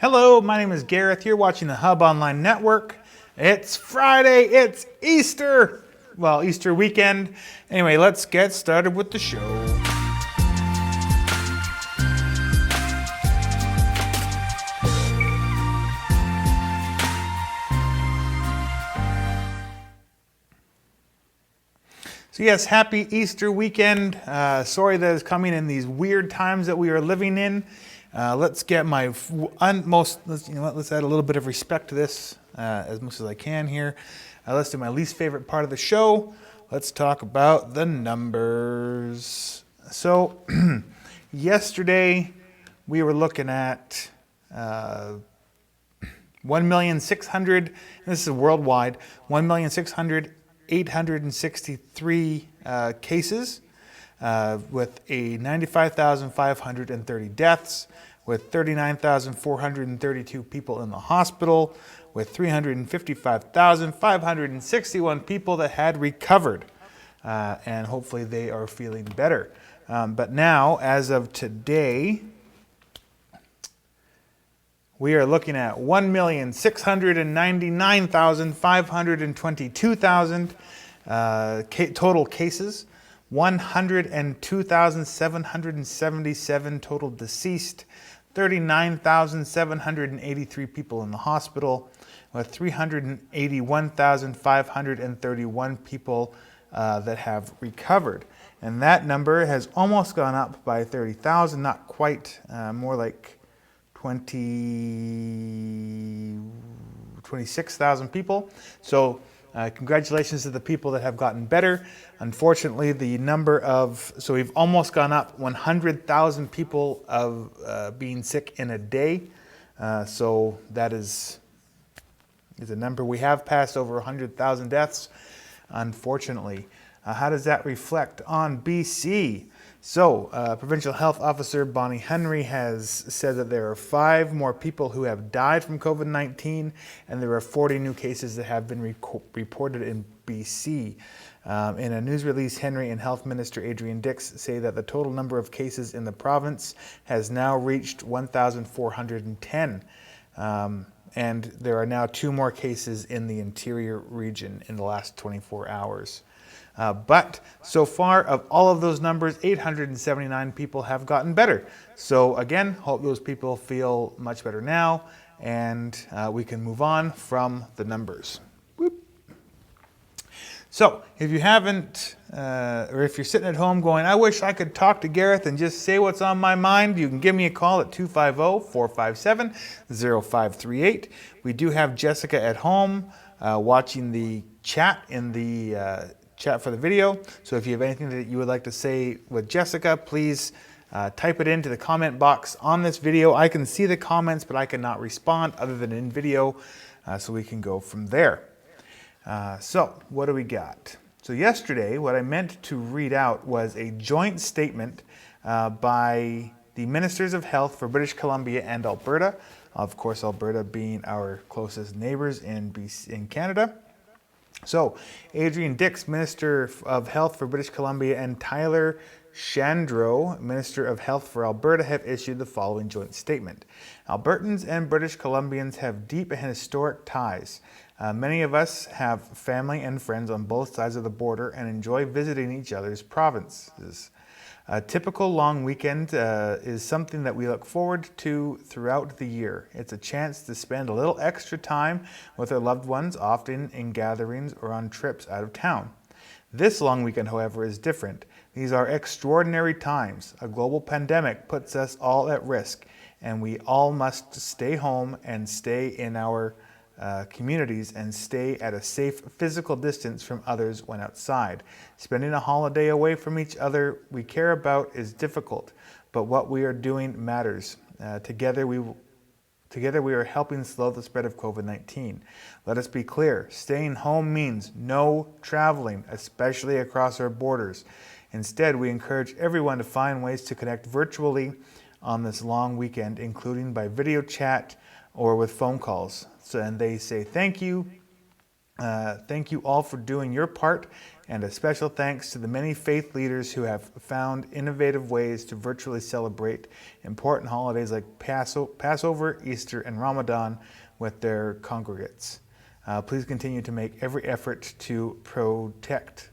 Hello, my name is Gareth. You're watching the Hub Online Network. It's Friday, it's Easter. Well, Easter weekend. Anyway, let's get started with the show. So yes, happy Easter weekend. Sorry that it's coming in these weird times that we are living in. Let's get let's add a little bit of respect to this as much as I can here. Let's do my least favorite part of the show. Let's talk about the numbers. So yesterday we were looking at 1,600,000, this is worldwide, 1,600,863 cases with a 95,530 deaths, with 39,432 people in the hospital, with 355,561 people that had recovered, and hopefully they are feeling better. But now, as of today, we are looking at 1,699,522 total cases, 102,777 total deceased, 39,783 people in the hospital, with 381,531 people that have recovered. And that number has almost gone up by 30,000, not quite, more like 26,000 people. So congratulations to the people that have gotten better. Unfortunately, so we've almost gone up 100,000 people of being sick in a day. So that is a number. We have passed over 100,000 deaths, unfortunately. How does that reflect on BC? So, Provincial Health Officer Bonnie Henry has said that there are 5 more people who have died from COVID-19, and there are 40 new cases that have been reported in BC. In a news release, Henry and Health Minister Adrian Dix say that the total number of cases in the province has now reached 1,410. And there are now 2 more cases in the interior region in the last 24 hours. But so far, of all of those numbers, 879 people have gotten better. So again, hope those people feel much better now, and we can move on from the numbers. Whoop. So if you haven't, or if you're sitting at home going, I wish I could talk to Gareth and just say what's on my mind, you can give me a call at 250-457-0538. We do have Jessica at home watching the chat in the chat for the video. So if you have anything that you would like to say with Jessica, please type it into the comment box on this video. I can see the comments, but I cannot respond other than in video, so we can go from there. So what do we got? So yesterday, what I meant to read out was a joint statement by the Ministers of Health for British Columbia and Alberta, of course Alberta being our closest neighbors in Canada. So, Adrian Dix, Minister of Health for British Columbia, and Tyler Shandro, Minister of Health for Alberta, have issued the following joint statement. Albertans and British Columbians have deep and historic ties. Many of us have family and friends on both sides of the border and enjoy visiting each other's provinces. A typical long weekend is something that we look forward to throughout the year. It's a chance to spend a little extra time with our loved ones, often in gatherings or on trips out of town. This long weekend, however, is different. These are extraordinary times. A global pandemic puts us all at risk, and we all must stay home and stay in our communities and stay at a safe physical distance from others when outside. Spending a holiday away from each other we care about is difficult, but what we are doing matters. Together we are helping slow the spread of COVID-19. Let us be clear, staying home means no traveling, especially across our borders. Instead, we encourage everyone to find ways to connect virtually on this long weekend, including by video chat or with phone calls. And they say thank you. Thank you all for doing your part and a special thanks to the many faith leaders who have found innovative ways to virtually celebrate important holidays like Passover, Easter, and Ramadan with their congregates. Please continue to make every effort to protect.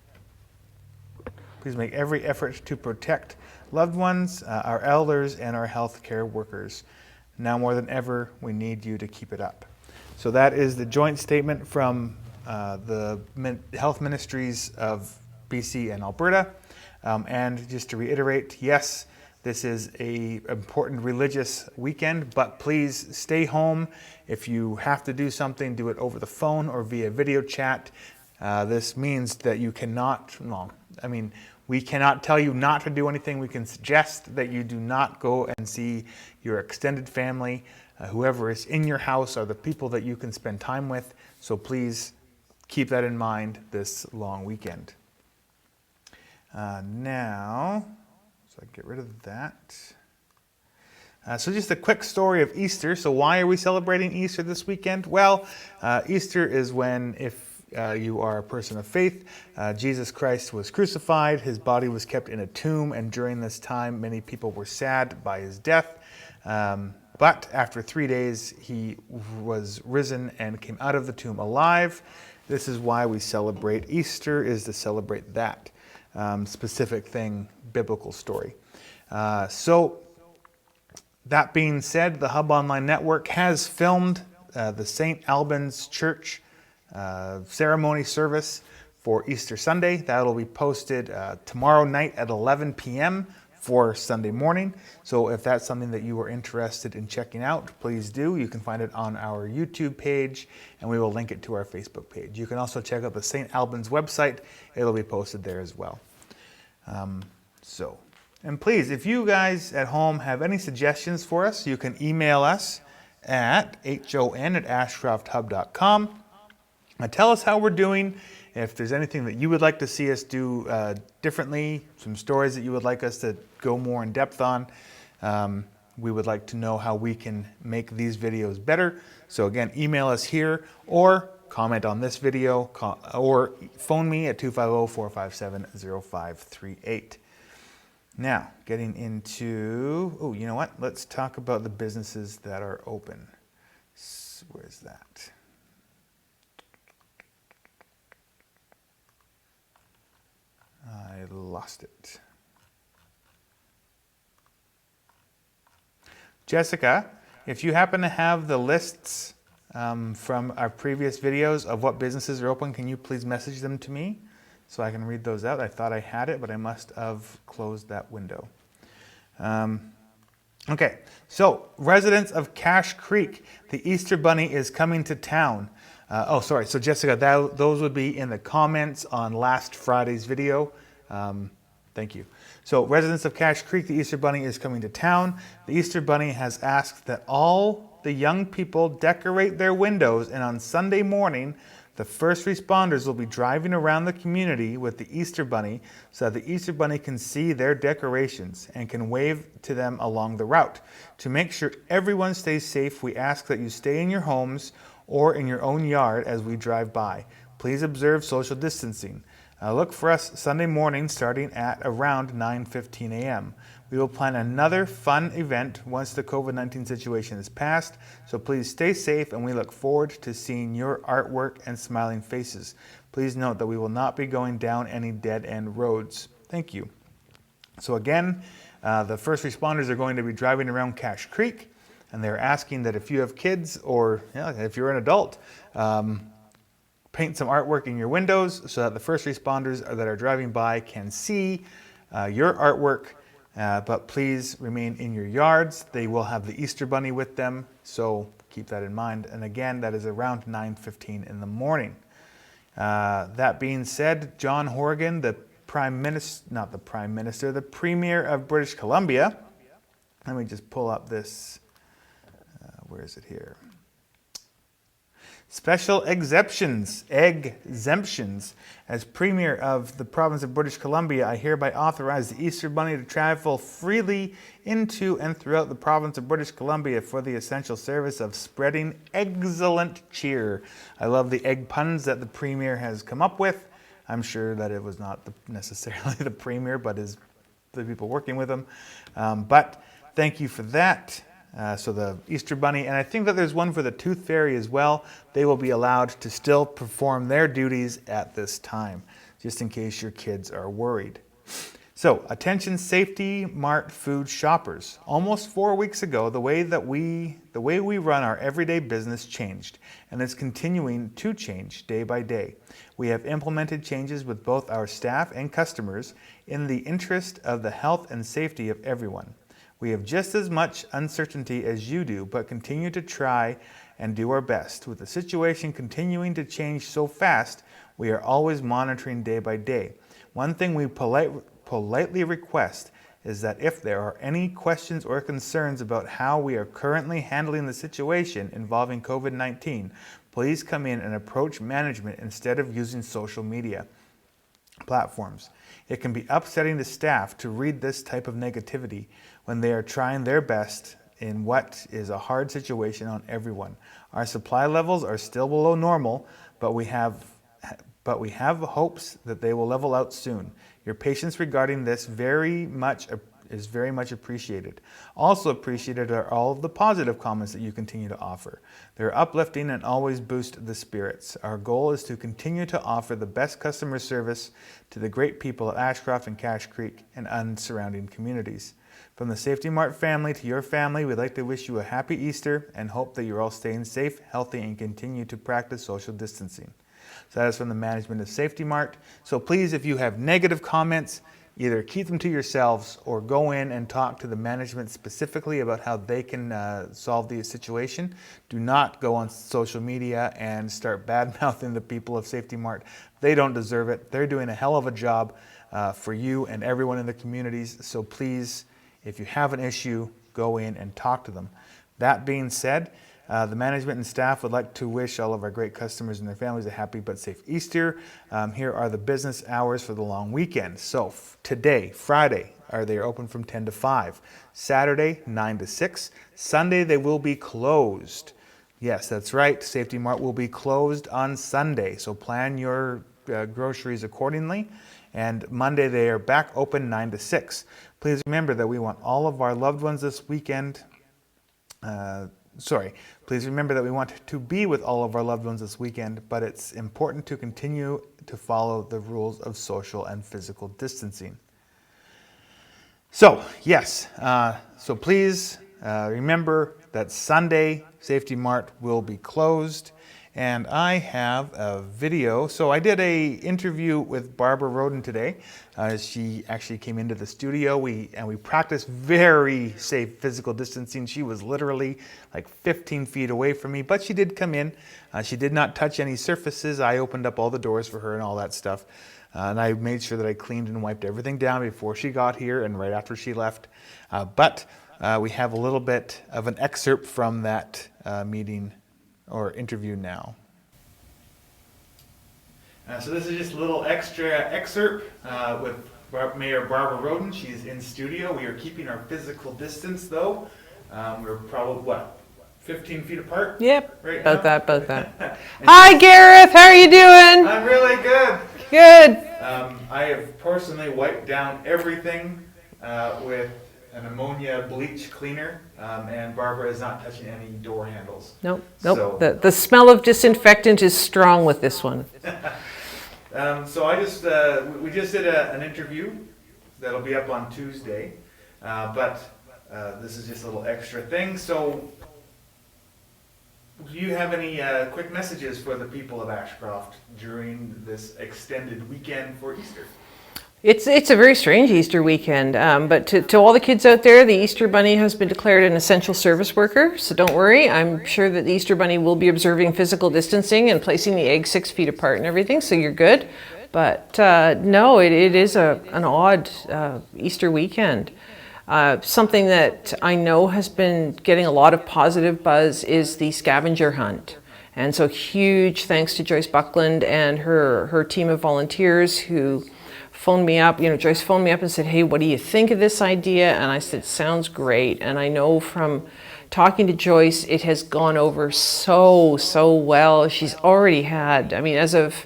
Please make every effort to protect loved ones, our elders, and our healthcare workers. Now more than ever, we need you to keep it up. So that is the joint statement from the health ministries of BC and Alberta. And just to reiterate, yes, this is an important religious weekend, but please stay home. If you have to do something, do it over the phone or via video chat. This means that you cannot, we cannot tell you not to do anything. We can suggest that you do not go and see your extended family. Whoever is in your house are the people that you can spend time with. So please keep that in mind this long weekend. Now, so I get rid of that. So just a quick story of Easter. So why are we celebrating Easter this weekend? Well, Easter is when, if you are a person of faith, Jesus Christ was crucified, his body was kept in a tomb, and during this time many people were sad by his death. But after 3 days he was risen and came out of the tomb alive. This is why we celebrate Easter, is to celebrate that specific thing, biblical story. So that being said, the Hub Online Network has filmed the St. Albans Church ceremony service for Easter Sunday. That'll be posted tomorrow night at 11 p.m. for Sunday morning. So if that's something that you are interested in checking out, please do. You can find it on our YouTube page, and we will link it to our Facebook page. You can also check out the St. Albans website. It'll be posted there as well. And please, if you guys at home have any suggestions for us, you can email us at HON@ashcrofthub.com. Tell us how we're doing. If there's anything that you would like to see us do differently, some stories that you would like us to go more in depth on, we would like to know how we can make these videos better. So again, email us here or comment on this video or phone me at 250-457-0538. Now, getting into, you know what? Let's talk about the businesses that are open. Where's that? I lost it. Jessica, if you happen to have the lists from our previous videos of what businesses are open, can you please message them to me so I can read those out? I thought I had it, but I must have closed that window. Okay, so residents of Cache Creek, the Easter Bunny is coming to town. So Jessica, those would be in the comments on last Friday's video. Thank you. So residents of Cache Creek, the Easter Bunny is coming to town. The Easter Bunny has asked that all the young people decorate their windows, and on Sunday morning, the first responders will be driving around the community with the Easter Bunny so that the Easter Bunny can see their decorations and can wave to them along the route. To make sure everyone stays safe, we ask that you stay in your homes or in your own yard as we drive by. Please observe social distancing. Look for us Sunday morning starting at around 9:15 a.m. We will plan another fun event once the COVID-19 situation is passed, so please stay safe and we look forward to seeing your artwork and smiling faces. Please note that we will not be going down any dead-end roads. Thank you. So again, the first responders are going to be driving around Cache Creek, and they're asking that if you have kids or if you're an adult, paint some artwork in your windows so that the first responders that are driving by can see your artwork, but please remain in your yards. They will have the Easter Bunny with them, so keep that in mind. And again, that is around 9:15 in the morning. That being said, John Horgan, the the Premier of British Columbia, let me just pull up this, where is it here? Special exemptions. As Premier of the province of British Columbia, I hereby authorize the Easter Bunny to travel freely into and throughout the province of British Columbia for the essential service of spreading excellent cheer. I love the egg puns that the Premier has come up with. I'm sure that it was not necessarily the Premier, but the people working with him. But thank you for that. So the Easter Bunny, and I think that there's one for the Tooth Fairy as well. They will be allowed to still perform their duties at this time, just in case your kids are worried. So, attention Safety Mart food shoppers. Almost 4 weeks ago, the way we run our everyday business changed, and it's continuing to change day by day. We have implemented changes with both our staff and customers in the interest of the health and safety of everyone. We have just as much uncertainty as you do, but continue to try and do our best. With the situation continuing to change so fast, we are always monitoring day by day. One thing we politely request is that if there are any questions or concerns about how we are currently handling the situation involving COVID-19, please come in and approach management instead of using social media platforms. It can be upsetting to staff to read this type of negativity when they are trying their best in what is a hard situation on everyone. Our supply levels are still below normal, but we have hopes that they will level out soon. Your patience regarding this is very much appreciated. Also appreciated are all of the positive comments that you continue to offer. They're uplifting and always boost the spirits. Our goal is to continue to offer the best customer service to the great people at Ashcroft and Cache Creek and surrounding communities. From the Safety Mart family to your family, we'd like to wish you a happy Easter and hope that you're all staying safe, healthy, and continue to practice social distancing. So that is from the management of Safety Mart. So please, if you have negative comments, either keep them to yourselves or go in and talk to the management specifically about how they can solve the situation. Do not go on social media and start bad-mouthing the people of Safety Mart. They don't deserve it. They're doing a hell of a job for you and everyone in the communities. So please, if you have an issue, go in and talk to them. That being said, the management and staff would like to wish all of our great customers and their families a happy but safe Easter. Here are the business hours for the long weekend. So today, Friday, they are open from 10 to 5. Saturday, 9 to 6. Sunday, they will be closed. Yes, that's right. Safety Mart will be closed on Sunday. So plan your groceries accordingly. And Monday, they are back open 9 to 6. Please remember that we want all of our loved ones this weekend. Please remember that we want to be with all of our loved ones this weekend, but it's important to continue to follow the rules of social and physical distancing. So, yes, so please remember that Sunday, Safety Mart will be closed. And I have a video. So I did an interview with Barbara Roden today. She actually came into the studio. We practiced very safe physical distancing. She was literally like 15 feet away from me, but she did come in. She did not touch any surfaces. I opened up all the doors for her and all that stuff. And I made sure that I cleaned and wiped everything down before she got here and right after she left. But we have a little bit of an excerpt from that meeting or interview now. So this is just a little extra excerpt with Mayor Barbara Roden. She's in studio. We are keeping our physical distance though. We're probably, 15 feet apart? Yep, right about now? that. Hi Gareth, how are you doing? I'm really good. Good. I have personally wiped down everything with an ammonia bleach cleaner, and Barbara is not touching any door handles. Nope. So, The smell of disinfectant is strong with this one. So we just did an interview that'll be up on Tuesday, but this is just a little extra thing. So do you have any quick messages for the people of Ashcroft during this extended weekend for Easter? It's a very strange Easter weekend, but to all the kids out there, the Easter Bunny has been declared an essential service worker, so don't worry. I'm sure that the Easter Bunny will be observing physical distancing and placing the eggs 6 feet apart and everything, so you're good. But no, it is an odd Easter weekend. Something that I know has been getting a lot of positive buzz is the scavenger hunt. And so huge thanks to Joyce Buckland and her team of volunteers who phoned me up. Joyce phoned me up and said, hey, what do you think of this idea? And I said, sounds great. And I know from talking to Joyce, it has gone over so well. She's already had, as of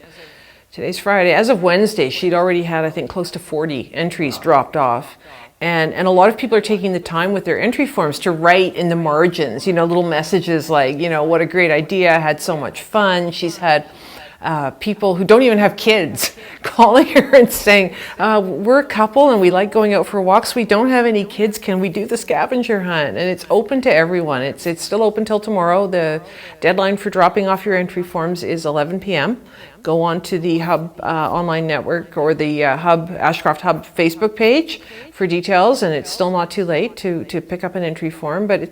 Today's Friday. As of Wednesday, she'd already had, I think, close to 40 entries dropped off. And a lot of people are taking the time with their entry forms to write in the margins, little messages like, what a great idea, I had so much fun. She's had people who don't even have kids calling her and saying, we're a couple and we like going out for walks. We don't have any kids. Can we do the scavenger hunt? And it's open to everyone. It's still open till tomorrow. The deadline for dropping off your entry forms is 11 p.m. Go on to the Hub online network or the Ashcroft Hub Facebook page for details, and it's still not too late to pick up an entry form. But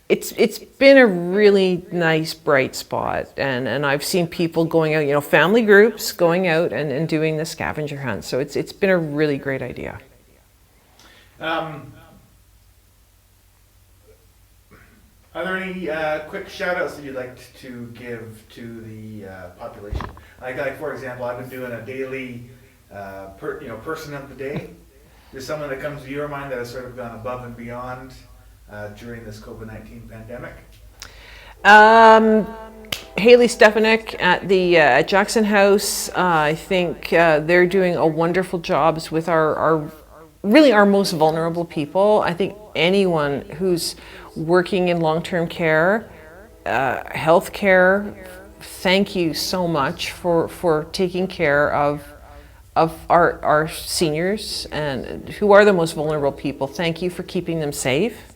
it's been a really nice bright spot, and I've seen people going out, family groups going out and doing the scavenger hunt. So it's been a really great idea. Are there any quick shout-outs that you'd like to give to the population? Like for example, I've been doing a daily person of the day. There's someone that comes to your mind that has sort of gone above and beyond during this COVID-19 pandemic? Haley Stefanik at the at Jackson House. I think they're doing a wonderful job with our most vulnerable people. I think anyone who's working in long-term care, health care, thank you so much for taking care of our seniors and who are the most vulnerable people. Thank you for keeping them safe.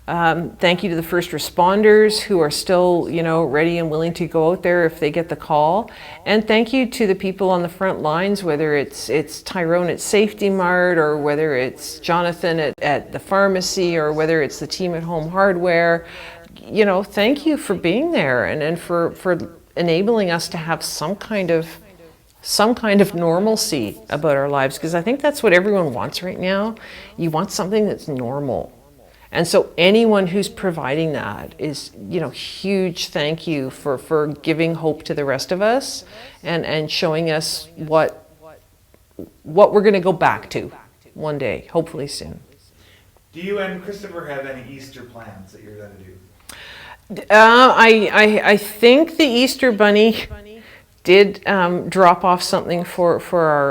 Thank you to the first responders who are still, ready and willing to go out there if they get the call. And thank you to the people on the front lines, whether it's Tyrone at Safety Mart, or whether it's Jonathan at the pharmacy, or whether it's the team at Home Hardware. Thank you for being there and for enabling us to have some kind of normalcy about our lives, because I think that's what everyone wants right now. You want something that's normal. And so anyone who's providing that is, huge thank you for giving hope to the rest of us and showing us what we're going to go back to one day, hopefully soon. Do you and Christopher have any Easter plans that you're going to do? I think the Easter Bunny did drop off something for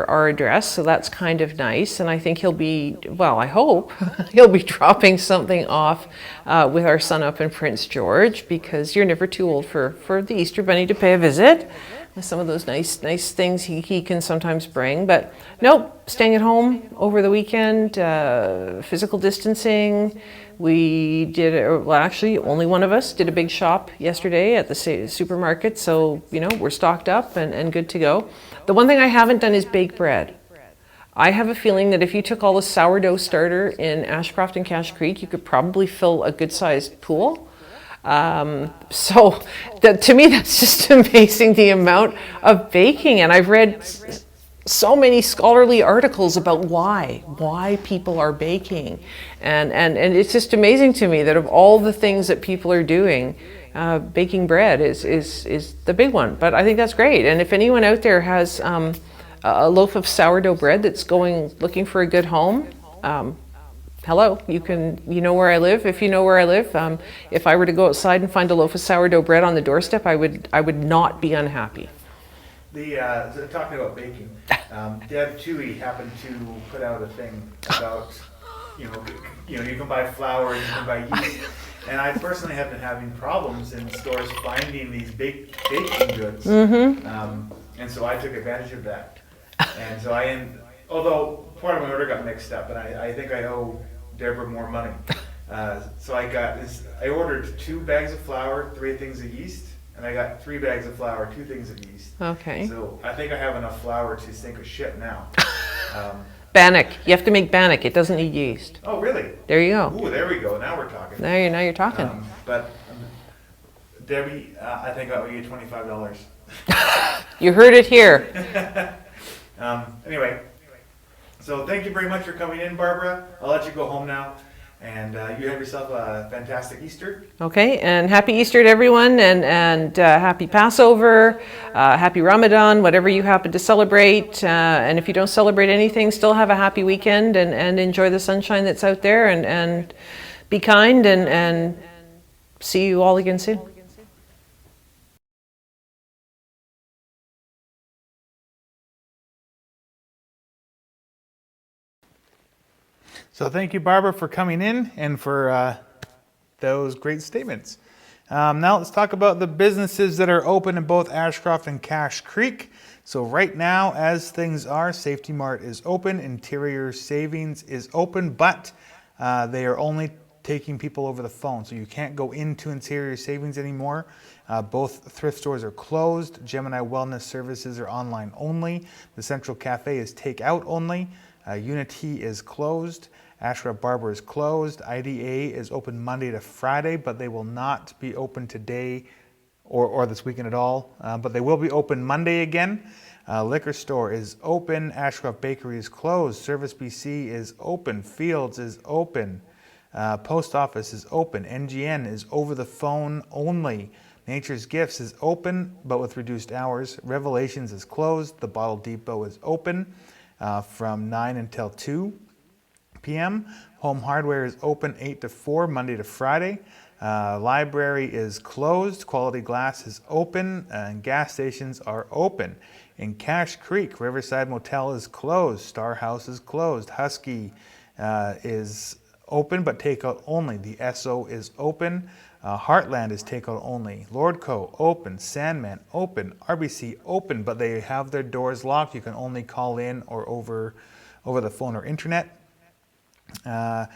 our address, so that's kind of nice. And I think he'll be, I hope, he'll be dropping something off with our son up in Prince George, because you're never too old for the Easter Bunny to pay a visit. With some of those nice things he can sometimes bring. But nope, staying at home over the weekend, physical distancing. We did, actually only one of us did a big shop yesterday at the supermarket, so we're stocked up and good to go. The one thing I haven't done is bake bread. I have a feeling that if you took all the sourdough starter in Ashcroft and Cache Creek, you could probably fill a good-sized pool. So to me, that's just amazing, the amount of baking. And I've read so many scholarly articles about why people are baking. And it's just amazing to me that of all the things that people are doing, baking bread is the big one. But I think that's great. And if anyone out there has a loaf of sourdough bread that's looking for a good home, hello, you know where I live. If you know where I live, if I were to go outside and find a loaf of sourdough bread on the doorstep, I would not be unhappy. Talking about baking, Deb Toohey happened to put out a thing about, you can buy flour, you can buy yeast, and I personally have been having problems in stores finding these baking goods, and so I took advantage of that, and so although part of my order got mixed up, and I think I owe Deborah more money, so I ordered 2 bags of flour, 3 things of yeast. And I got 3 bags of flour, 2 things of yeast. Okay. So I think I have enough flour to sink a ship now. Bannock. You have to make bannock. It doesn't need yeast. Oh, really? There you go. Ooh, there we go. Now we're talking. Now you're talking. But Debbie, I think I owe you $25. You heard it here. Anyway, so thank you very much for coming in, Barbara. I'll let you go home now. And you have yourself a fantastic Easter. Okay, and happy Easter to everyone, and happy Passover, happy Ramadan, whatever you happen to celebrate. And if you don't celebrate anything, still have a happy weekend and enjoy the sunshine that's out there, and be kind, and see you all again soon. So thank you, Barbara, for coming in and for those great statements. Now let's talk about the businesses that are open in both Ashcroft and Cache Creek. So right now, as things are, Safety Mart is open, Interior Savings is open, but they are only taking people over the phone. So you can't go into Interior Savings anymore. Both thrift stores are closed. Gemini Wellness Services are online only. The Central Cafe is takeout only. Unity is closed. Ashcroft Barber is closed. IDA is open Monday to Friday, but they will not be open today or this weekend at all. But they will be open Monday again. Liquor store is open. Ashcroft Bakery is closed. Service BC is open. Fields is open. Post office is open. NGN is over the phone only. Nature's Gifts is open, but with reduced hours. Revelations is closed. The Bottle Depot is open from 9 until 2 p.m. Home Hardware is open 8 to 4, Monday to Friday. Library is closed. Quality Glass is open, and gas stations are open. In Cache Creek, Riverside Motel is closed. Star House is closed. Husky is open, but takeout only. The Esso is open. Heartland is takeout only. Lordco open. Sandman open. RBC open, but they have their doors locked. You can only call in or over the phone or internet. The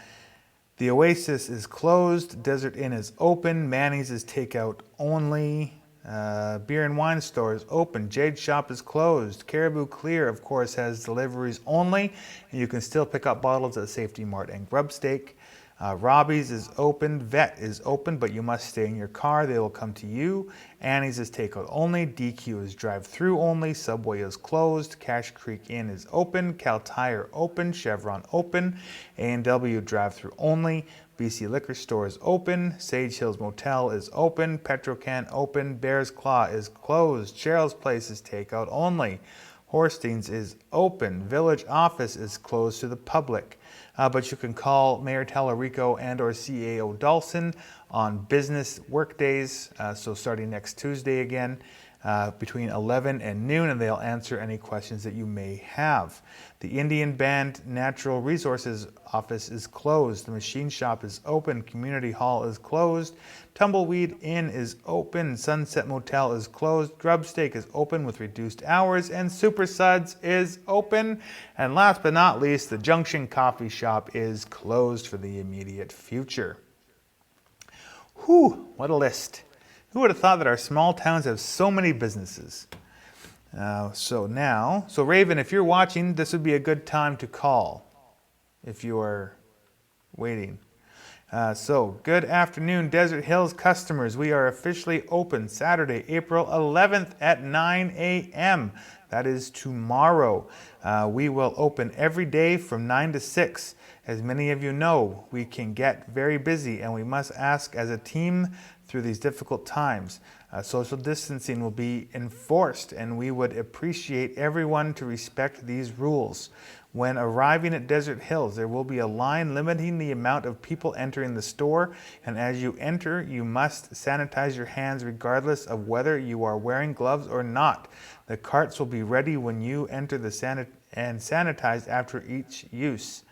Oasis is closed. Desert Inn is open. Manny's is takeout only. Beer and wine store is open. Jade Shop is closed. Caribou Clear, of course, has deliveries only, and you can still pick up bottles at Safety Mart and Grub Steak. Robbie's is open. Vet is open, but you must stay in your car. They will come to you. Annie's is takeout only. DQ is drive-through only. Subway is closed. Cache Creek Inn is open. Cal Tire open. Chevron open. A&W drive-through only. BC Liquor Store is open. Sage Hills Motel is open. Petrocan open. Bear's Claw is closed. Cheryl's Place is takeout only. Horstein's is open. Village Office is closed to the public. But you can call Mayor Tallarico and or CAO Dawson on business work days, so starting next Tuesday again, between 11 and noon, and they'll answer any questions that you may have. The Indian Band Natural Resources Office is closed. The Machine Shop is open. Community Hall is closed. Tumbleweed Inn is open. Sunset Motel is closed. Grub Steak is open with reduced hours. And Super Suds is open. And last but not least, the Junction Coffee Shop is closed for the immediate future. Whew, what a list. Who would have thought that our small towns have so many businesses? So Raven, if you're watching, this would be a good time to call if you are waiting. So good afternoon, Desert Hills customers. We are officially open Saturday, April 11th at 9 a.m. That is tomorrow. We will open every day from 9 to 6. As many of you know, we can get very busy and we must ask as a team through these difficult times. Social distancing will be enforced and we would appreciate everyone to respect these rules. When arriving at Desert Hills, there will be a line limiting the amount of people entering the store, and as you enter, you must sanitize your hands regardless of whether you are wearing gloves or not. The carts will be ready when you enter and sanitize after each use.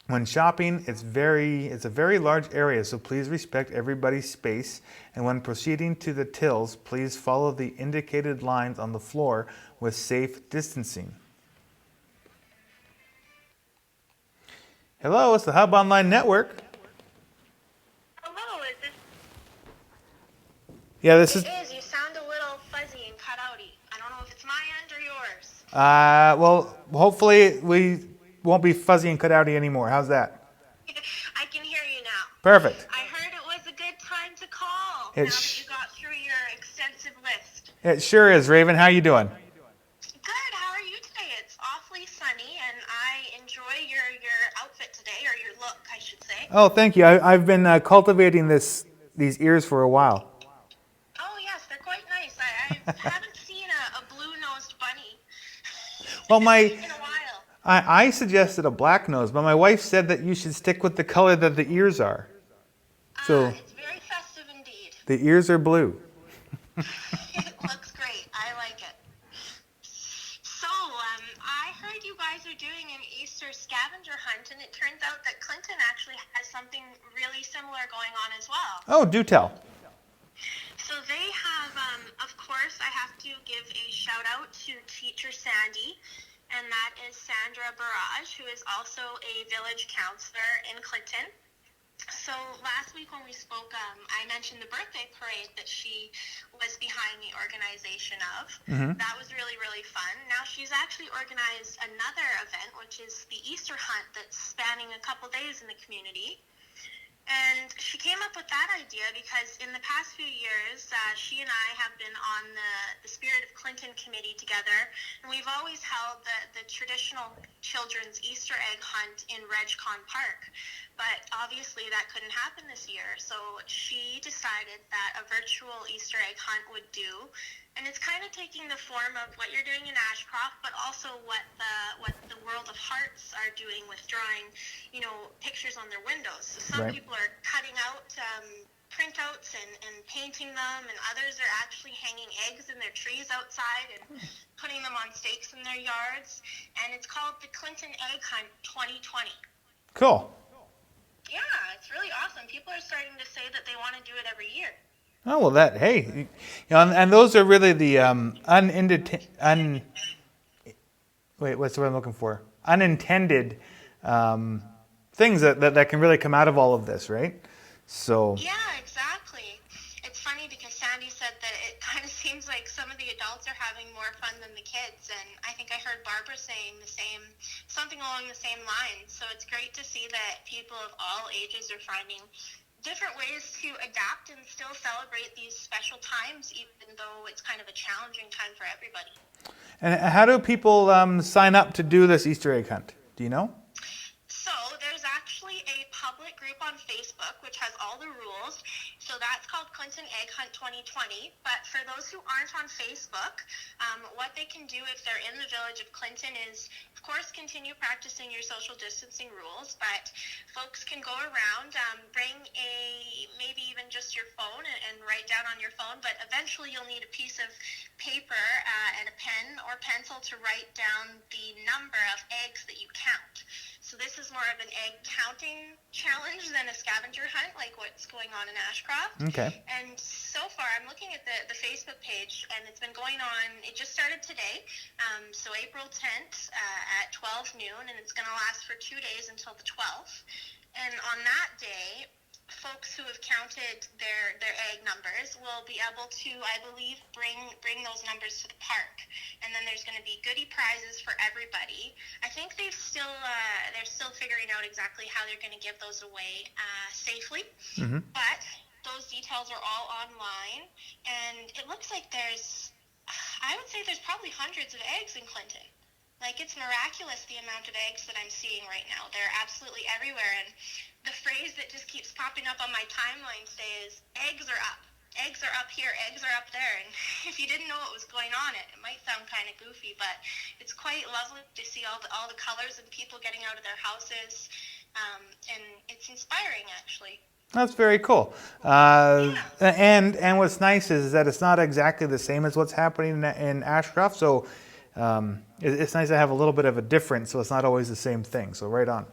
When shopping, it's a very large area, so please respect everybody's space. And when proceeding to the tills, please follow the indicated lines on the floor with safe distancing. Hello, it's the Hub Online Network. Hello, is this? Yeah, this is. It is. You sound a little fuzzy and cut outy. I don't know if it's my end or yours. Well, hopefully we won't be fuzzy and cut outy anymore. How's that? I can hear you now. Perfect. I heard it was a good time to call now that you got through your extensive list. It sure is. Raven, how you doing? Good. How are you today? It's awfully sunny, and I enjoy your outfit today, or your look, I should say. Oh, thank you. I've been cultivating these ears for a while. Oh yes, they're quite nice. I haven't seen a blue-nosed bunny Well, in a while. I suggested a black nose, but my wife said that you should stick with the color that the ears are. So It's very festive indeed. the ears are blue. It looks great. I like it. So, I heard you guys are they're doing an Easter scavenger hunt, and it turns out that Clinton actually has something really similar going on as well. Oh, do tell. So they have, of course, I have to give a shout out to Teacher Sandy, and that is Sandra Barrage, who is also a village counselor in Clinton. So last week when we spoke, I mentioned the birthday parade that she was behind the organization of. That was really, really fun. Now she's actually organized another event, which is the Easter hunt that's spanning a couple days in the community. And she came up with that idea because in the past few years, she and I have been on the Spirit of Clinton committee together, and we've always held the traditional children's Easter egg hunt in RegCon Park. But obviously that couldn't happen this year, so she decided that a virtual Easter egg hunt would do. And it's kind of taking the form of what you're doing in Ashcroft, but also what the World of Hearts are doing with drawing, pictures on their windows. So some people are cutting out printouts and painting them, and others are actually hanging eggs in their trees outside and putting them on stakes in their yards. And it's called the Clinton Egg Hunt 2020. Cool. Yeah, it's really awesome. People are starting to say that they want to do it every year. Oh, well, and those are really the what's the word I'm looking for? Unintended things that can really come out of all of this, right? So. Yeah, exactly. It's funny because Sandy said that it kind of seems like some of the adults are having more fun than the kids, and I think I heard Barbara saying something along the same lines. So it's great to see that people of all ages are finding different ways to adapt and still celebrate these special times, even though it's kind of a challenging time for everybody. And how do people sign up to do this Easter egg hunt? Do you know? So there's actually a public group on Facebook which has all the rules. So that's called Clinton Egg Hunt 2020. But for those who aren't on Facebook, what they can do if they're in the village of Clinton is, of course, continue practicing your social distancing rules. But folks can go around, bring maybe even just your phone and write down on your phone. But eventually you'll need a piece of paper and a pen or pencil to write down the number of eggs that you count. So this is more of an egg counting challenge than a scavenger hunt like what's going on in Ashcroft. Okay. And so far, I'm looking at the Facebook page, and it's been going on, it just started today, so April 10th at 12 noon, and it's going to last for 2 days until the 12th. And on that day, folks who have counted their egg numbers will be able to, I believe, bring those numbers to the park, and then there's going to be goodie prizes for everybody. I think they're still figuring out exactly how they're going to give those away safely, but those details are all online, and it looks like I would say there's probably hundreds of eggs in Clinton. Like, it's miraculous the amount of eggs that I'm seeing right now. They're absolutely everywhere. And the phrase that just keeps popping up on my timeline today is, eggs are up. Eggs are up here. Eggs are up there. And if you didn't know what was going on, it might sound kind of goofy, but it's quite lovely to see all the colors and people getting out of their houses. And it's inspiring, actually. That's very cool. And what's nice is that it's not exactly the same as what's happening in Ashcroft. So it's nice to have a little bit of a difference, so it's not always the same thing. So right on.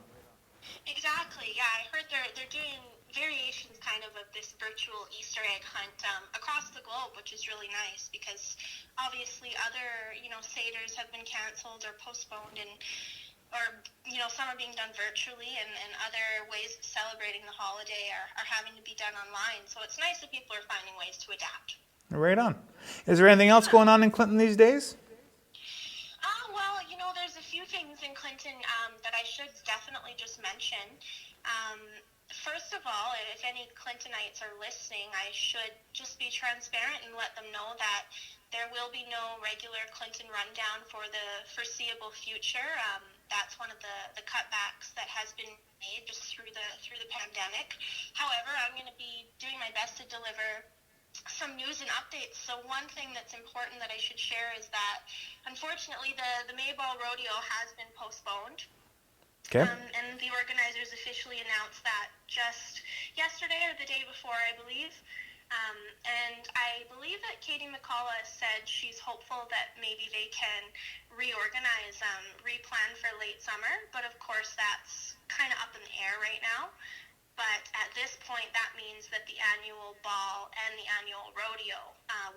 Exactly. Yeah, I heard they're doing variations kind of this virtual Easter egg hunt across the globe, which is really nice because obviously other Seder's have been canceled or postponed, or some are being done virtually, and other ways of celebrating the holiday are having to be done online. So it's nice that people are finding ways to adapt. Right on. Is there anything else going on in Clinton these days? Well, there's a few things in Clinton that I should definitely just mention. First of all, if any Clintonites are listening, I should just be transparent and let them know that there will be no regular Clinton rundown for the foreseeable future. That's one of the cutbacks that has been made just through the pandemic. However, I'm going to be doing my best to deliver some news and updates. So one thing that's important that I should share is that, unfortunately, the Mayor Barbara Rodeo has been postponed. Okay. And the organizers officially announced that just yesterday or the day before, I believe. And I believe that Katie McCullough said she's hopeful that maybe they can reorganize, replan for late summer. But of course, that's kind of up in the air right now. But at this point, that means that the annual ball and the annual rodeo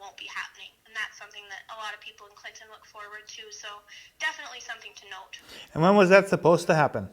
won't be happening. And that's something that a lot of people in Clinton look forward to. So definitely something to note. And when was that supposed to happen?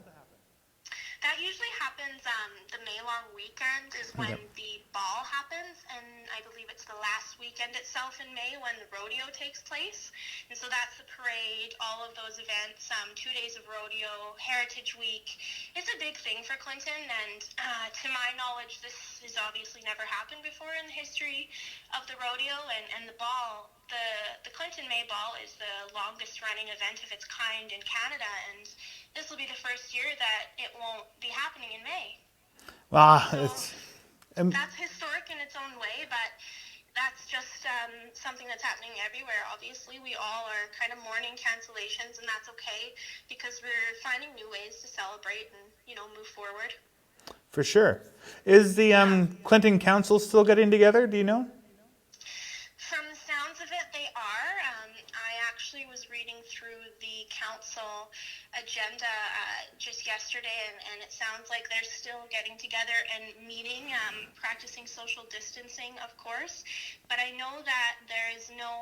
That usually happens the May long weekend is when the ball happens, and I believe it's the last weekend itself in May when the rodeo takes place. And so that's the parade, all of those events, 2 days of rodeo, Heritage Week. It's a big thing for Clinton, and to my knowledge, this has obviously never happened before in the history of the rodeo and the ball. The Clinton May Ball is the longest running event of its kind in Canada, and this will be the first year that it won't be happening in May. That's historic in its own way, but that's just something that's happening everywhere. Obviously, we all are kind of mourning cancellations, and that's okay because we're finding new ways to celebrate and, move forward. For sure. Is the Clinton Council still getting together? Do you know? From the sounds of it, they are. I actually was reading through the council agenda just yesterday, and it sounds like they're still getting together and meeting, practicing social distancing, of course. But I know that there is no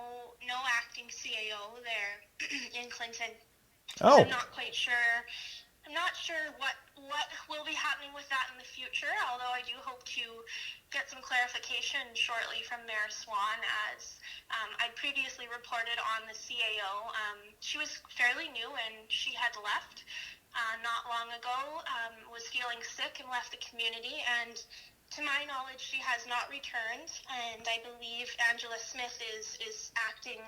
acting CAO there in Clinton. Oh. So I'm not quite sure. I'm not sure what will be happening with that in the future, although I do hope to get some clarification shortly from Mayor Swan, as I previously reported on the CAO. She was fairly new and she had left not long ago, was feeling sick and left the community, and to my knowledge she has not returned, and I believe Angela Smith is acting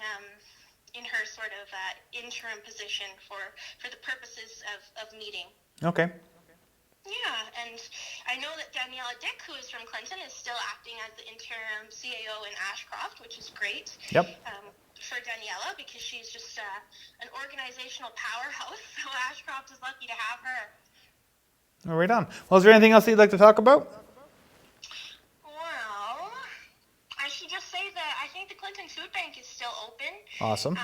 in her sort of interim position for the purposes of meeting. Okay. Yeah, and I know that Daniela Dick, who is from Clinton, is still acting as the interim CAO in Ashcroft, which is great. Yep. For Daniela, because she's just an organizational powerhouse, so Ashcroft is lucky to have her. Right on. Well, is there anything else that you'd like to talk about? Well, I should just say that I think the Clinton Food Bank is still open. Awesome.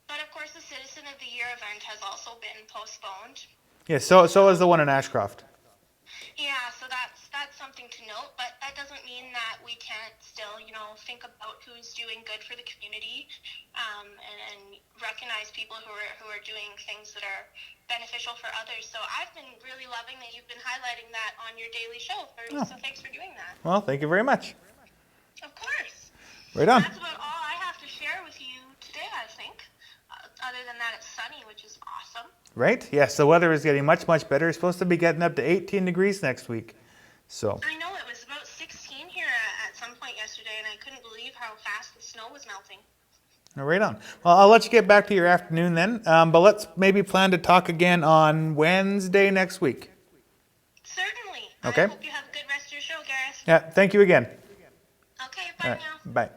But of course, the Citizen of the Year event has also been postponed. Yeah, so is the one in Ashcroft. Yeah, so that's something to note, but that doesn't mean that we can't still, think about who's doing good for the community, and recognize people who are doing things that are beneficial for others. So I've been really loving that you've been highlighting that on your daily show. So thanks for doing that. Well, thank you very much. Of course. Right on. That's about all I have to share with you today, I think. Other than that, it's sunny, which is awesome. Right? Yes, the weather is getting much, much better. It's supposed to be getting up to 18 degrees next week. So. I know, it was about 16 here at some point yesterday, and I couldn't believe how fast the snow was melting. Right on. Well, I'll let you get back to your afternoon then, but let's maybe plan to talk again on Wednesday next week. Certainly. Okay. I hope you have a good rest of your show, Gareth. Yeah, thank you again. Okay, bye now. Bye.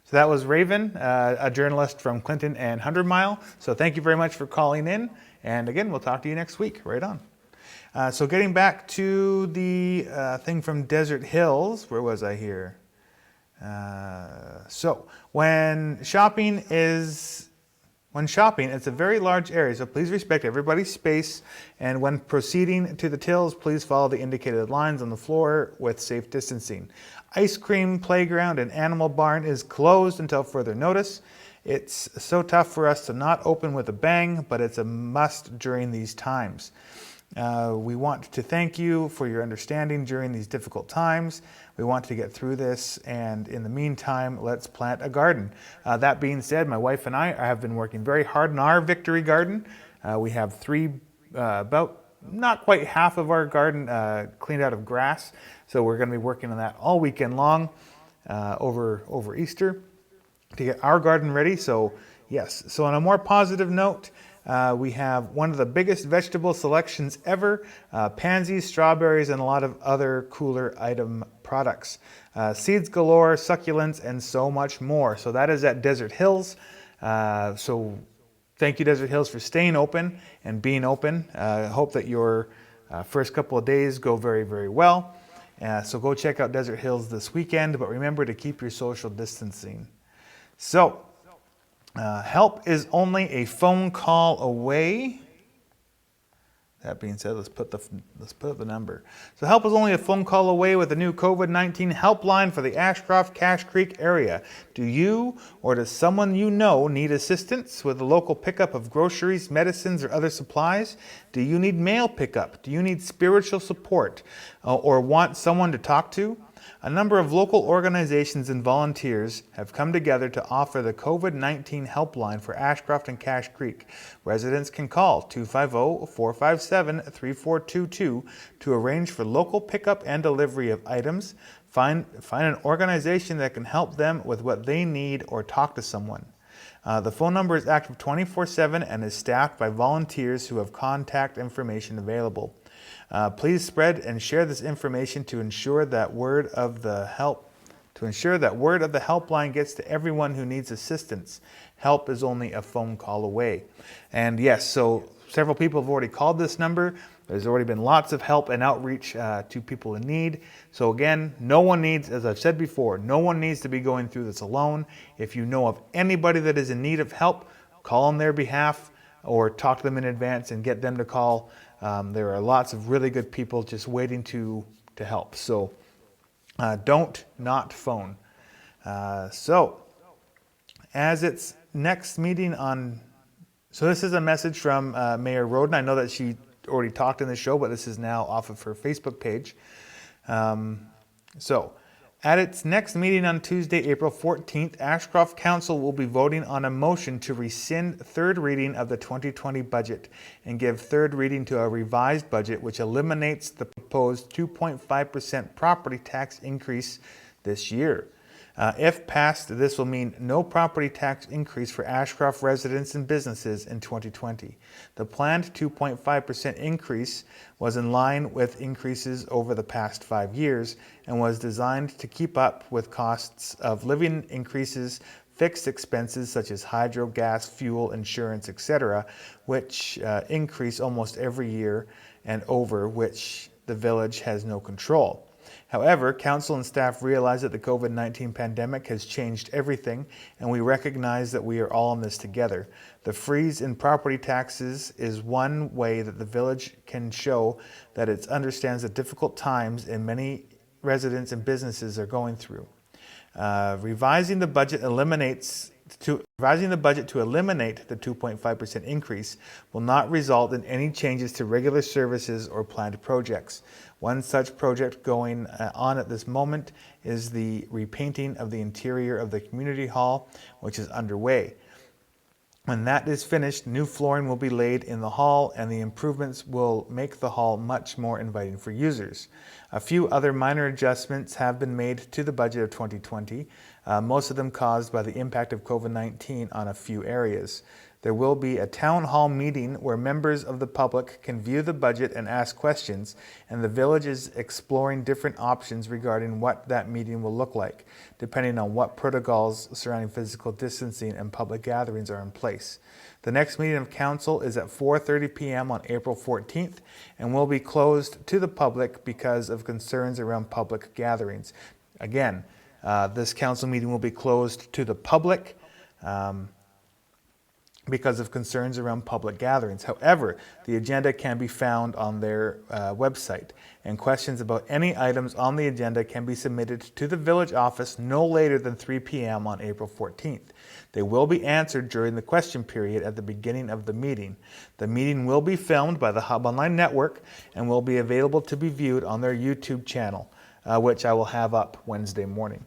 So that was Raven, a journalist from Clinton and 100 Mile. So thank you very much for calling in. And again, we'll talk to you next week. Right on. So getting back to the thing from Desert Hills, where was I here? So when shopping, it's a very large area, so please respect everybody's space. And when proceeding to the tills, please follow the indicated lines on the floor with safe distancing. Ice cream playground and animal barn is closed until further notice. It's so tough for us to not open with a bang, but it's a must during these times. We want to thank you for your understanding during these difficult times. We want to get through this, and in the meantime, let's plant a garden. That being said, my wife and I have been working very hard in our victory garden. We have about not quite half of our garden cleaned out of grass, so we're going to be working on that all weekend long over Easter to get our garden ready. So yes, so on a more positive note, we have one of the biggest vegetable selections ever, pansies, strawberries, and a lot of other cooler item products. Seeds galore, succulents, and so much more. So that is at Desert Hills. So thank you, Desert Hills, for staying open and being open. I hope that your first couple of days go very, very well. So go check out Desert Hills this weekend, but remember to keep your social distancing. So, help is only a phone call away. That being said, let's put up the number. So help is only a phone call away with the new COVID-19 helpline for the Ashcroft-Cache Creek area. Do you or does someone you know need assistance with the local pickup of groceries, medicines, or other supplies? Do you need mail pickup? Do you need spiritual support or want someone to talk to? A number of local organizations and volunteers have come together to offer the COVID-19 helpline for Ashcroft and Cache Creek. Residents can call 250-457-3422 to arrange for local pickup and delivery of items, find an organization that can help them with what they need, or talk to someone. The phone number is active 24/7 and is staffed by volunteers who have contact information available. Please spread and share this information to ensure that word of the helpline gets to everyone who needs assistance. Help is only a phone call away. And yes, so several people have already called this number. There's already been lots of help and outreach to people in need. So again, no one needs, as I've said before, no one needs to be going through this alone. If you know of anybody that is in need of help, call on their behalf or talk to them in advance and get them to call. There are lots of really good people just waiting to help. So don't not phone. So as its next meeting on, so this is a message from Mayor Roden. I know that she already talked in the show, but this is now off of her Facebook page. At its next meeting on Tuesday, April 14th, Ashcroft Council will be voting on a motion to rescind third reading of the 2020 budget and give third reading to a revised budget which eliminates the proposed 2.5% property tax increase this year. If passed, this will mean no property tax increase for Ashcroft residents and businesses in 2020. The planned 2.5% increase was in line with increases over the past 5 years and was designed to keep up with costs of living increases, fixed expenses such as hydro, gas, fuel, insurance, etc., which increase almost every year and over which the village has no control. However, council and staff realize that the COVID-19 pandemic has changed everything, and we recognize that we are all in this together. The freeze in property taxes is one way that the village can show that it understands the difficult times and many residents and businesses are going through. Revising the budget to eliminate the 2.5% increase will not result in any changes to regular services or planned projects. One such project going on at this moment is the repainting of the interior of the community hall, which is underway. When that is finished, new flooring will be laid in the hall, and the improvements will make the hall much more inviting for users. A few other minor adjustments have been made to the budget of 2020, most of them caused by the impact of COVID-19 on a few areas. There will be a town hall meeting where members of the public can view the budget and ask questions, and the village is exploring different options regarding what that meeting will look like, depending on what protocols surrounding physical distancing and public gatherings are in place. The next meeting of council is at 4:30 p.m. on April 14th and will be closed to the public because of concerns around public gatherings. Again, this council meeting will be closed to the public because of concerns around public gatherings. However, the agenda can be found on their website, and questions about any items on the agenda can be submitted to the village office no later than 3 p.m. on April 14th. They will be answered during the question period at the beginning of the meeting. The meeting will be filmed by the Hub Online Network and will be available to be viewed on their YouTube channel, which I will have up Wednesday morning.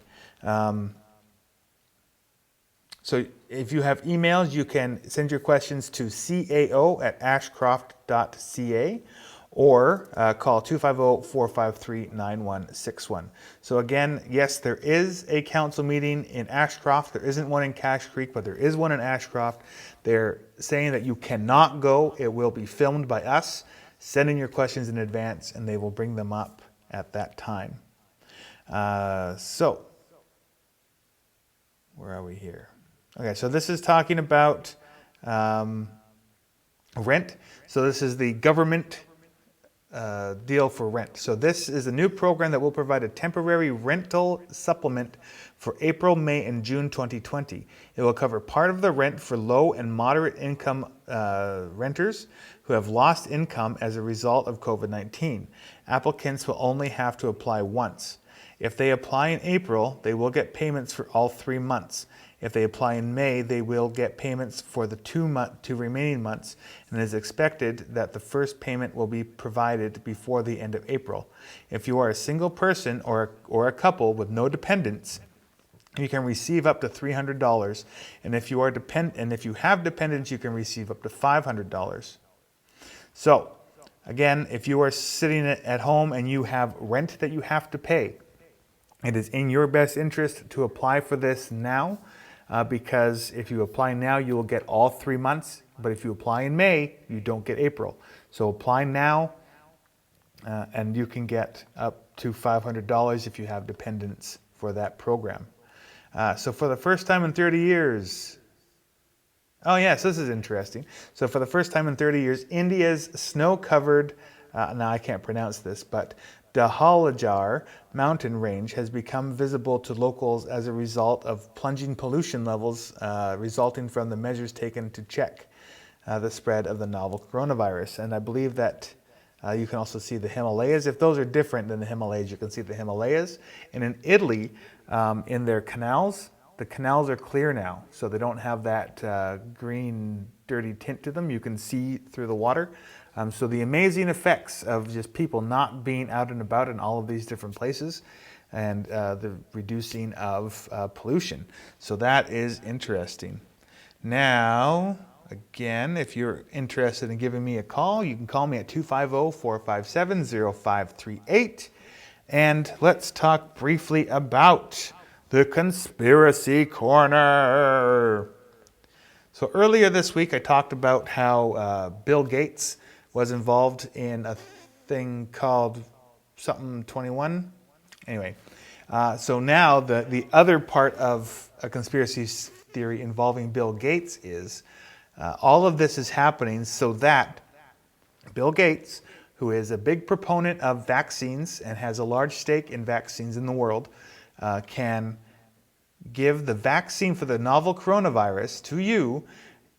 So if you have emails, you can send your questions to cao@ashcroft.ca or call 250-453-9161. So again, yes, there is a council meeting in Ashcroft. There isn't one in Cache Creek, but there is one in Ashcroft. They're saying that you cannot go. It will be filmed by us. Send in your questions in advance, and they will bring them up at that time. So where are we here? Okay, so this is talking about rent. So this is the government deal for rent. So this is a new program that will provide a temporary rental supplement for April, May, and June 2020. It will cover part of the rent for low and moderate income renters who have lost income as a result of COVID-19. Applicants will only have to apply once. If they apply in April, they will get payments for all 3 months. If they apply in May, they will get payments for the two remaining months, and it is expected that the first payment will be provided before the end of April. If you are a single person or a couple with no dependents, you can receive up to $300, and if you have dependents, you can receive up to $500. So, again, if you are sitting at home and you have rent that you have to pay, it is in your best interest to apply for this now, because if you apply now, you will get all 3 months. But if you apply in May, you don't get April. So apply now, and you can get up to $500 if you have dependents for that program. So for the first time in 30 years, oh yes, this is interesting. So for the first time in 30 years, India's snow-covered, now I can't pronounce this, but Dhauladhar mountain range has become visible to locals as a result of plunging pollution levels resulting from the measures taken to check the spread of the novel coronavirus. And I believe that you can also see the Himalayas. If those are different than the Himalayas, you can see the Himalayas. And in Italy, in their canals, the canals are clear now, so they don't have that green, dirty tint to them. You can see through the water. So the amazing effects of just people not being out and about in all of these different places, and the reducing of pollution. So that is interesting. Now, again, if you're interested in giving me a call, you can call me at 250-457-0538. And let's talk briefly about the Conspiracy Corner. So earlier this week, I talked about how Bill Gates was involved in a thing called something 21. Anyway, so now the other part of a conspiracy theory involving Bill Gates is all of this is happening so that Bill Gates, who is a big proponent of vaccines and has a large stake in vaccines in the world, can give the vaccine for the novel coronavirus to you.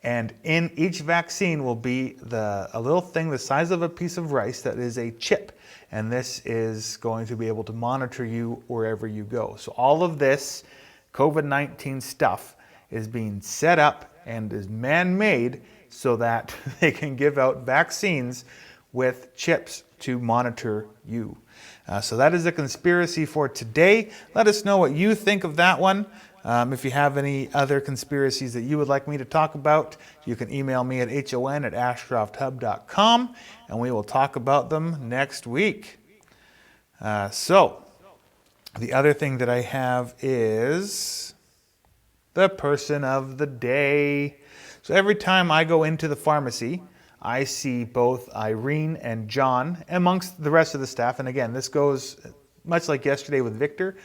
And in each vaccine will be a little thing the size of a piece of rice that is a chip. And this is going to be able to monitor you wherever you go. So all of this COVID-19 stuff is being set up and is man-made so that they can give out vaccines with chips to monitor you. So that is a conspiracy for today. Let us know what you think of that one. If you have any other conspiracies that you would like me to talk about, you can email me at hon@ashcrofthub.com, and we will talk about them next week. So, the other thing that I have is the person of the day. So every time I go into the pharmacy, I see both Irene and John amongst the rest of the staff. And again, this goes much like yesterday with Victor.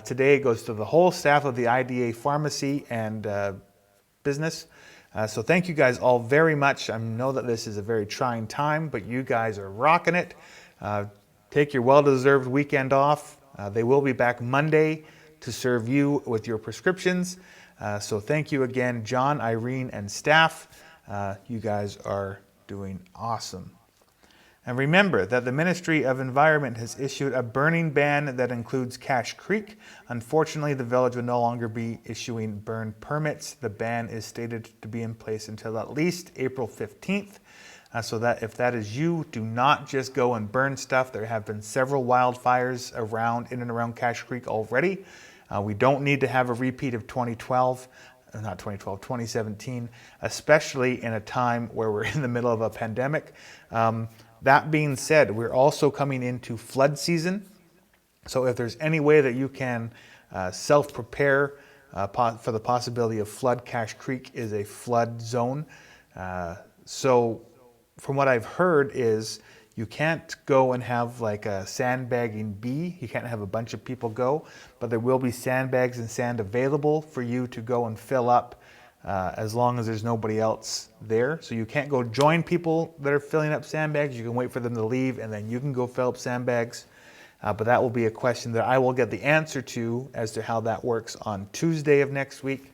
Today it goes to the whole staff of the IDA pharmacy and business. So thank you guys all very much. I know that this is a very trying time, but you guys are rocking it. Take your well-deserved weekend off. They will be back Monday to serve you with your prescriptions. So thank you again, John, Irene, and staff. You guys are doing awesome. And remember that the Ministry of Environment has issued a burning ban that includes Cache Creek. Unfortunately, the village will no longer be issuing burn permits. The ban is stated to be in place until at least April 15th. So that if that is you, do not just go and burn stuff. There have been several wildfires in and around Cache Creek already. We don't need to have a repeat of 2017, especially in a time where we're in the middle of a pandemic. That being said, we're also coming into flood season. So if there's any way that you can self-prepare for the possibility of flood, Cache Creek is a flood zone. So from what I've heard is you can't go and have like a sandbagging bee. You can't have a bunch of people go, but there will be sandbags and sand available for you to go and fill up as long as there's nobody else there. So you can't go join people that are filling up sandbags. You can wait for them to leave and then you can go fill up sandbags. But that will be a question that I will get the answer to as to how that works on Tuesday of next week.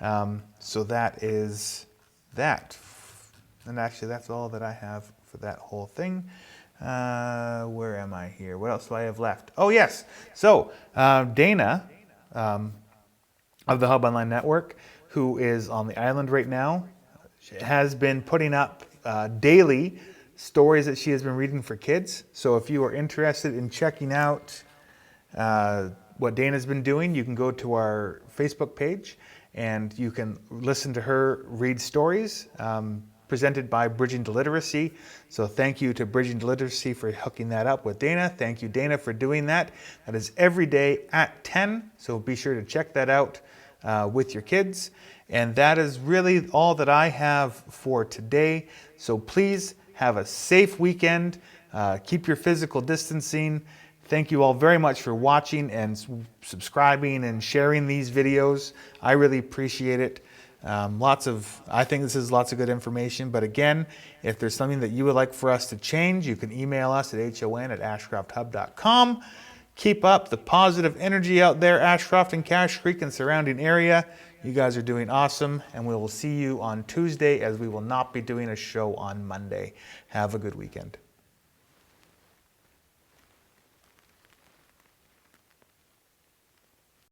So that is that. And actually that's all that I have for that whole thing. Where am I here? What else do I have left? Oh yes. So Dana of the Hub Online Network, who is on the island right now, has been putting up daily stories that she has been reading for kids. So if you are interested in checking out what Dana's been doing, you can go to our Facebook page and you can listen to her read stories presented by Bridging to Literacy. So thank you to Bridging to Literacy for hooking that up with Dana. Thank you, Dana, for doing that. That is every day at 10. So be sure to check that out with your kids. And that is really all that I have for today. So please have a safe weekend. Keep your physical distancing. Thank you all very much for watching and subscribing and sharing these videos. I really appreciate it. I think this is lots of good information. But again, if there's something that you would like for us to change, you can email us at hon@ashcrofthub.com. Keep up the positive energy out there, Ashcroft and Cache Creek and surrounding area. You guys are doing awesome, and we will see you on Tuesday, as we will not be doing a show on Monday. Have a good weekend.